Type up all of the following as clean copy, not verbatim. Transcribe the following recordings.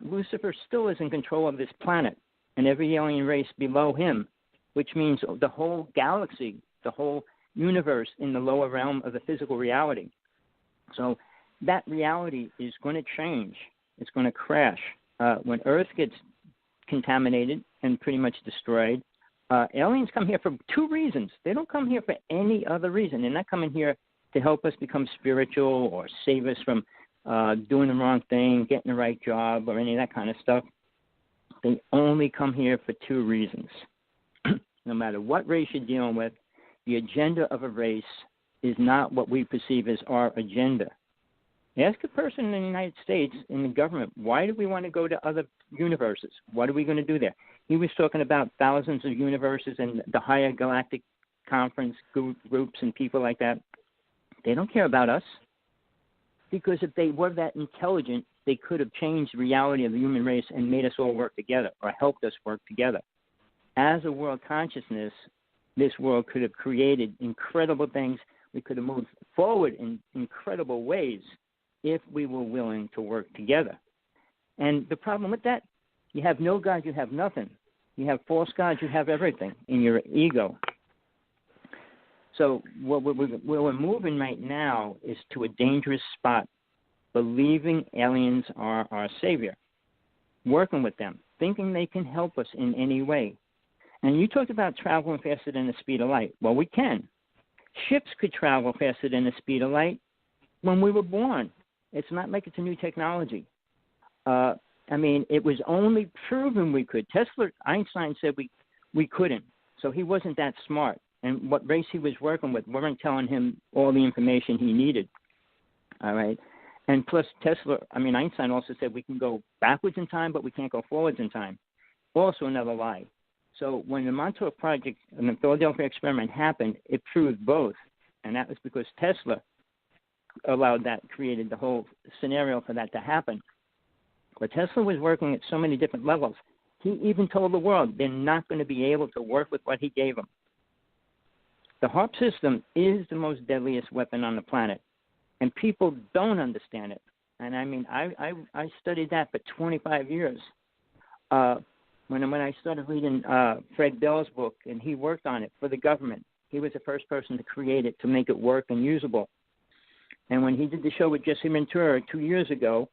Lucifer still is in control of this planet and every alien race below him, which means the whole galaxy, the whole universe in the lower realm of the physical reality. So that reality is going to change. It's going to crash. When Earth gets contaminated and pretty much destroyed, aliens come here for two reasons. They don't come here for any other reason. They're not coming here to help us become spiritual or save us from doing the wrong thing, getting the right job, or any of that kind of stuff. They only come here for two reasons. No matter what race you're dealing with, the agenda of a race is not what we perceive as our agenda. Ask a person in the United States, in the government, why do we want to go to other universes? What are we going to do there? He was talking about thousands of universes and the higher galactic conference groups and people like that. They don't care about us, because if they were that intelligent, they could have changed the reality of the human race and made us all work together or helped us work together. As a world consciousness, this world could have created incredible things. We could have moved forward in incredible ways if we were willing to work together. And the problem with that, you have no God, you have nothing. You have false gods, you have everything in your ego. So where we're moving right now is to a dangerous spot, believing aliens are our savior, working with them, thinking they can help us in any way. And you talked about traveling faster than the speed of light. Well, we can. Ships could travel faster than the speed of light when we were born. It's not like it's a new technology. It was only proven we could. Einstein said we couldn't, so he wasn't that smart. And what race he was working with weren't telling him all the information he needed. All right? And plus Einstein also said we can go backwards in time, but we can't go forwards in time. Also another lie. So when the Montauk Project and the Philadelphia experiment happened, it proved both. And that was because Tesla created the whole scenario for that to happen. But Tesla was working at so many different levels. He even told the world they're not going to be able to work with what he gave them. The HARP system is the most deadliest weapon on the planet, and people don't understand it. And I studied that for 25 years. When I started reading Fred Bell's book, and he worked on it for the government, he was the first person to create it to make it work and usable. And when he did the show with Jesse Ventura 2 years ago,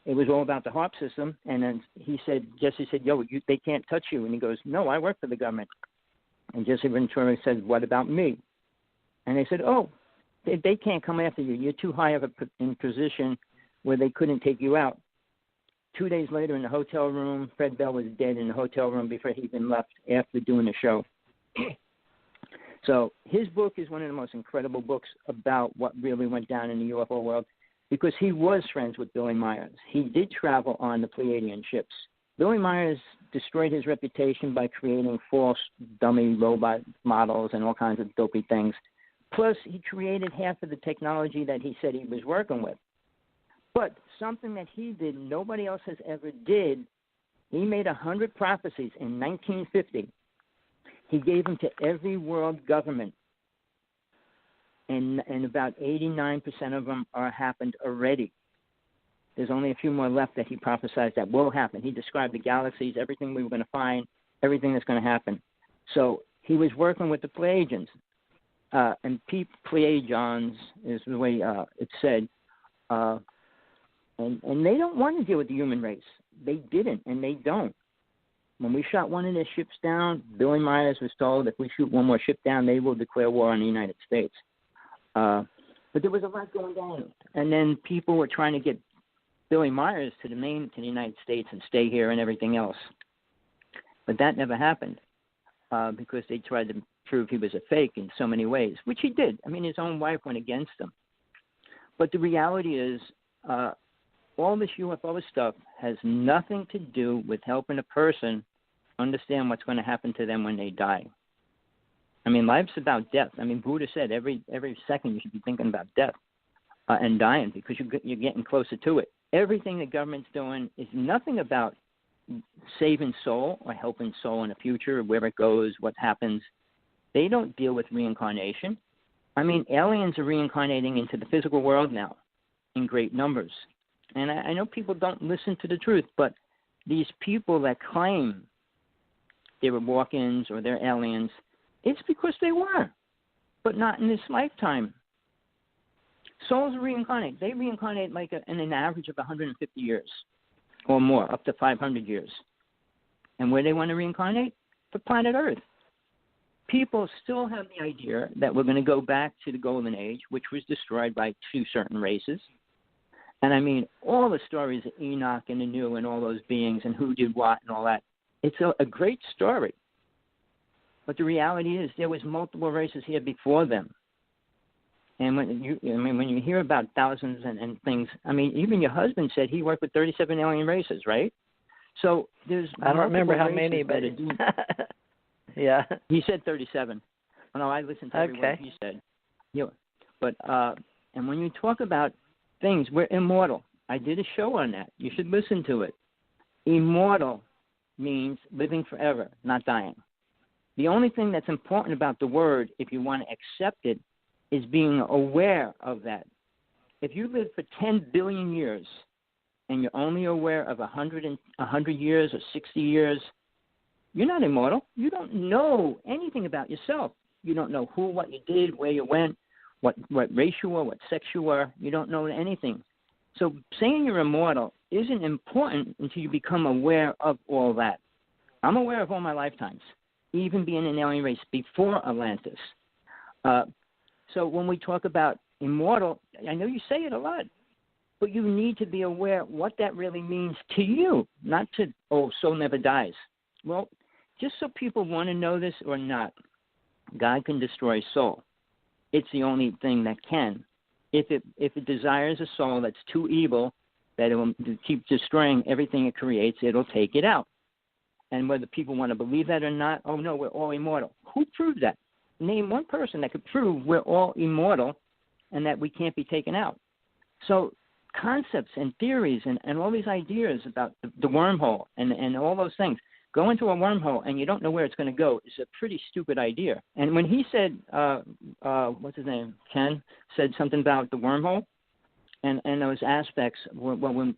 it was all about the HARP system. And then Jesse said, they can't touch you. And he goes, no, I work for the government. And Jesse Ventura said, what about me? And they said, they can't come after you. You're too high of a position where they couldn't take you out. 2 days later in the hotel room, Fred Bell was dead in the hotel room before he even left after doing the show. So his book is one of the most incredible books about what really went down in the UFO world, because he was friends with Billy Myers. He did travel on the Pleiadian ships. Billy Myers destroyed his reputation by creating false dummy robot models and all kinds of dopey things. Plus, he created half of the technology that he said he was working with. But something that he did, nobody else has ever did, he made 100 prophecies in 1950. He gave them to every world government. And about 89% of them happened already. There's only a few more left that he prophesied that will happen. He described the galaxies, everything we were going to find, everything that's going to happen. So he was working with the Pleiadians. And Pleiadians is the way it's said. And they don't want to deal with the human race. They didn't, and they don't. When we shot one of their ships down, Billy Myers was told if we shoot one more ship down, they will declare war on the United States. But there was a lot going on. And then people were trying to get Billy Myers to the United States and stay here and everything else. But that never happened because they tried to prove he was a fake in so many ways, which he did. His own wife went against him. But the reality is all this UFO stuff has nothing to do with helping a person understand what's going to happen to them when they die. Life's about death. Buddha said every second you should be thinking about death and dying because you're getting closer to it. Everything the government's doing is nothing about saving soul or helping soul in the future, where it goes, what happens. They don't deal with reincarnation. Aliens are reincarnating into the physical world now in great numbers. And I know people don't listen to the truth, but these people that claim they were walk-ins or they're aliens, it's because they were, but not in this lifetime. Souls reincarnate. They reincarnate like in an average of 150 years or more, up to 500 years. And where they want to reincarnate? The planet Earth. People still have the idea that we're going to go back to the Golden Age, which was destroyed by two certain races. And I mean, all the stories of Enoch and Anu and all those beings and who did what and all that, it's a great story. But the reality is there was multiple races here before them. And when you hear about thousands and things, I mean, even your husband said he worked with 37 alien races, right? So there's I don't remember how many, but yeah. He said 37. Oh, no, I listened to every word he said. Yeah. But and when you talk about things, we're immortal. I did a show on that. You should listen to it. Immortal means living forever, not dying. The only thing that's important about the word, if you want to accept it, is being aware of that. If you live for 10 billion years and you're only aware of 100 years or 60 years, you're not immortal. You don't know anything about yourself. You don't know who, what you did, where you went, what race you were, what sex you were. You don't know anything. So saying you're immortal isn't important until you become aware of all that. I'm aware of all my lifetimes, even being an alien race before Atlantis. So when we talk about immortal, I know you say it a lot, but you need to be aware what that really means to you, not to, soul never dies. Well, just so people want to know this or not, God can destroy soul. It's the only thing that can. If it desires a soul that's too evil, that it will keep destroying everything it creates, it'll take it out. And whether people want to believe that or not, no, we're all immortal. Who proved that? Name one person that could prove we're all immortal and that we can't be taken out. So concepts and theories and all these ideas about the wormhole and all those things, go into a wormhole and you don't know where it's going to go is a pretty stupid idea. And when he said, what's his name, Ken, said something about the wormhole and those aspects, when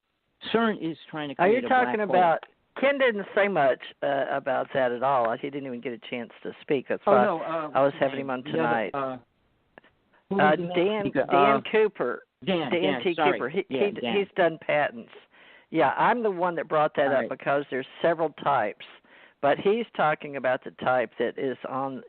CERN is trying to create a black hole. Are you talking about... Ken didn't say much about that at all. He didn't even get a chance to speak. That's why I was having him on tonight. Dan Cooper. Dan T. Cooper. He's done patents. Yeah, I'm the one that brought that up because there's several types. But he's talking about the type that is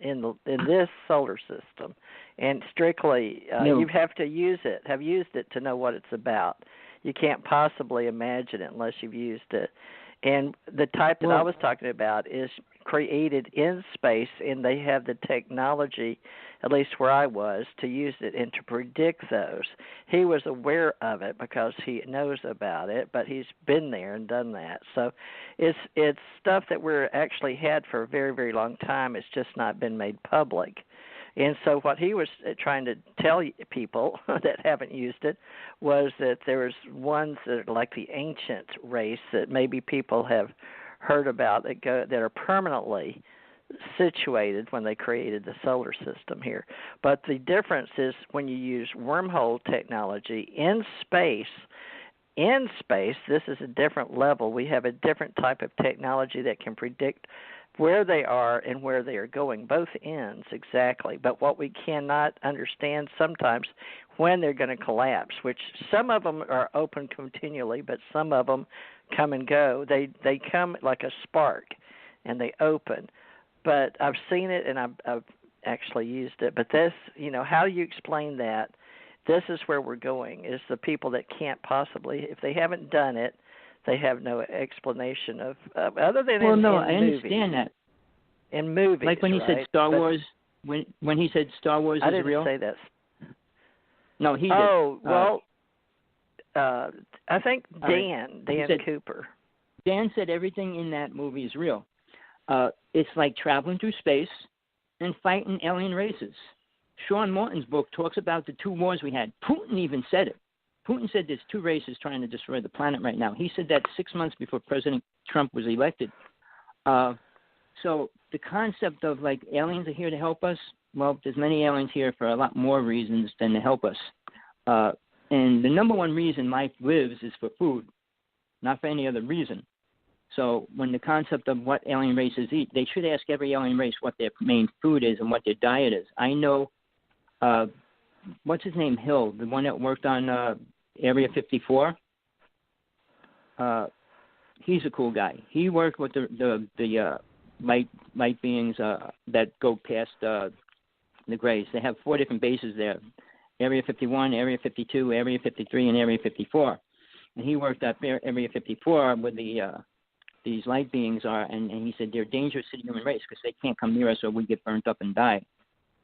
in this solar system. And strictly, you have to have used it to know what it's about. You can't possibly imagine it unless you've used it. And the type that I was talking about is created in space, and they have the technology, at least where I was, to use it and to predict those. He was aware of it because he knows about it, but he's been there and done that. So it's stuff that we're actually had for a very, very long time. It's just not been made public. And so what he was trying to tell people that haven't used it was that there's ones that are like the ancient race that maybe people have heard about that are permanently situated when they created the solar system here. But the difference is when you use wormhole technology in space, this is a different level. We have a different type of technology that can predict where they are and where they are going, both ends exactly. But what we cannot understand sometimes when they're going to collapse, which some of them are open continually, but some of them come and go. They come like a spark and they open. But I've seen it and I've actually used it. But this, how do you explain that? This is where we're going, is the people that can't possibly, if they haven't done it, they have no explanation of other than in I movies. understand that. In movies, like when he said Star Wars, when he said Star Wars is real. I didn't say that. No, he did. Oh well, I think Dan Cooper. Dan said everything in that movie is real. It's like traveling through space and fighting alien races. Sean Morton's book talks about the two wars we had. Putin even said it. Putin said there's two races trying to destroy the planet right now. He said that 6 months before President Trump was elected. So the concept of like aliens are here to help us, well, there's many aliens here for a lot more reasons than to help us. And the number one reason life lives is for food, not for any other reason. So when the concept of what alien races eat, they should ask every alien race what their main food is and what their diet is. I know, what's his name, Hill, the one that worked on Area 54. He's a cool guy. He worked with the light beings that go past the grays. They have 4 different bases there: Area 51, Area 52, Area 53, and Area 54. And he worked at Area 54 with these light beings are, and he said they're dangerous to the human race because they can't come near us or we get burnt up and die.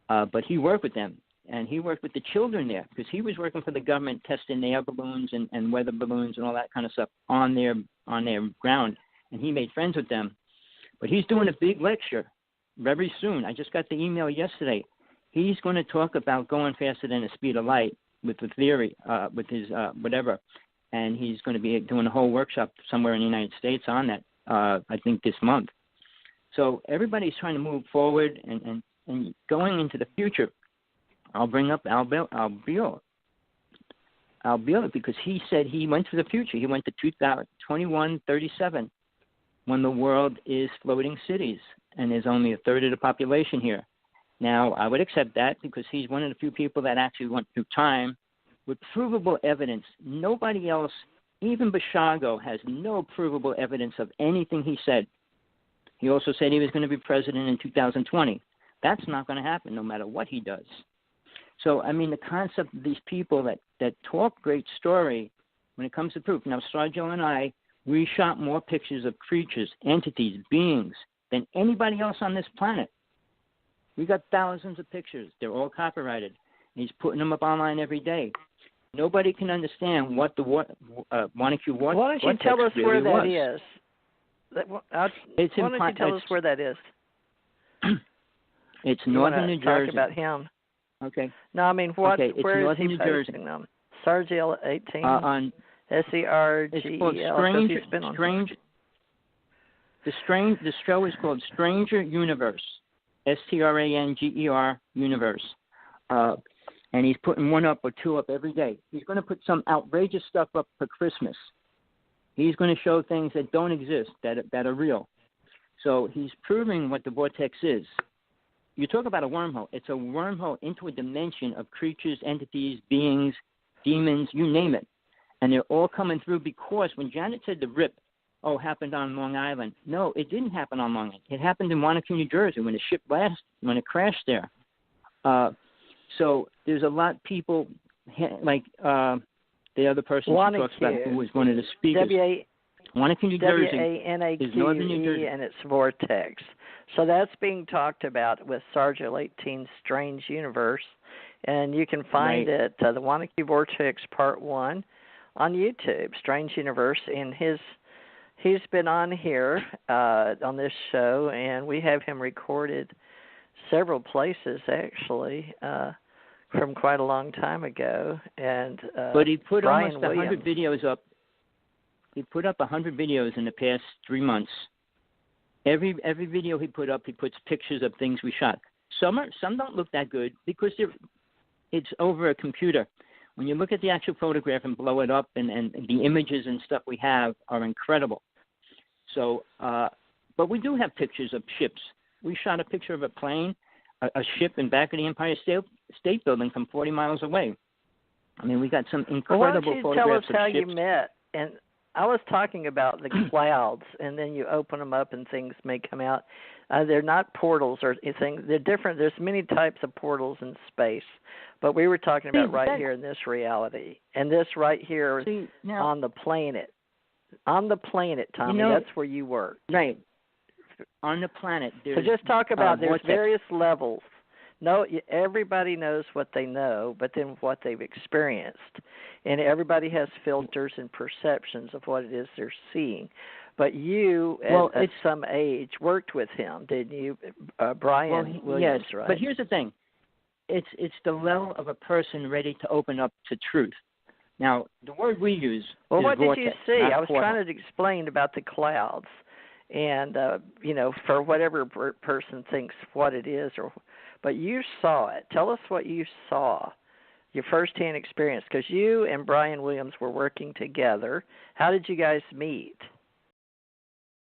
But he worked with them, and he worked with the children there because he was working for the government, testing air balloons and weather balloons and all that kind of stuff on their ground, and he made friends with them. But he's doing a big lecture very soon. I just got the email yesterday. He's going to talk about going faster than the speed of light with the theory, with his whatever. And he's going to be doing a whole workshop somewhere in the United States on that, I think this month. So everybody's trying to move forward and going into the future. I'll bring up Albiol because he said he went to the future. He went to 2137 when the world is floating cities and there's only a third of the population here. Now, I would accept that because he's one of the few people that actually went through time with provable evidence. Nobody else, even Bashago, has no provable evidence of anything he said. He also said he was going to be president in 2020. That's not going to happen no matter what he does. So, I mean, the concept of these people that talk great story when it comes to proof. Now, Sarjo and I, we shot more pictures of creatures, entities, beings than anybody else on this planet. We got thousands of pictures. They're all copyrighted. He's putting them up online every day. Nobody can understand what the Wanaque Why don't you tell us where that is? Why don't you tell us where that is? It's northern New Jersey. Talk about him. Okay. No, I mean, where is he posting them? Sargel 18? On SERGEL. The show is called Stranger Universe. STRANGER Universe. And he's putting one up or two up every day. He's going to put some outrageous stuff up for Christmas. He's going to show things that don't exist, that are real. So he's proving what the vortex is. You talk about a wormhole. It's a wormhole into a dimension of creatures, entities, beings, demons, you name it. And they're all coming through because when Janet said the rip, happened on Long Island. No, it didn't happen on Long Island. It happened in Wanaque, New Jersey when the ship when it crashed there. So there's a lot of people, like the other person who talks about who was one of the speakers. Wanaque, New Jersey is northern New Jersey. And it's Vortex. So that's being talked about with Sargel 18 Strange Universe. And you can find it, the Wanaque Vortex Part 1 on YouTube, Strange Universe. And he's been on here on this show, and we have him recorded several places, actually, from quite a long time ago. And but he put Brian almost 100 videos up. He put up 100 videos in the past 3 months. Every video he put up, he puts pictures of things we shot. Some don't look that good because it's over a computer. When you look at the actual photograph and blow it up, and the images and stuff we have are incredible. So, but we do have pictures of ships. We shot a picture of a plane, a ship in back of the Empire State Building from 40 miles away. I mean, we got some incredible photographs of ships. Why don't you tell us how you met? And I was talking about the clouds, and then you open them up and things may come out. They're not portals or anything. They're different. There's many types of portals in space. But we were talking about here in this reality. And this right here on the planet. On the planet, Tommy, that's where you work. Right. On the planet. So just talk about there's various levels. No, everybody knows what they know, but then what they've experienced. And everybody has filters and perceptions of what it is they're seeing. But you, at some age, worked with him, didn't you? Brian Williams, yes, right? But here's the thing. It's the level of a person ready to open up to truth. Now, the word we use is what vortex, did you see? I was portal. trying to explain about the clouds. And, for whatever person thinks what it is. But you saw it. Tell us what you saw your firsthand experience, because you and Brian Williams were working together. How did you guys meet?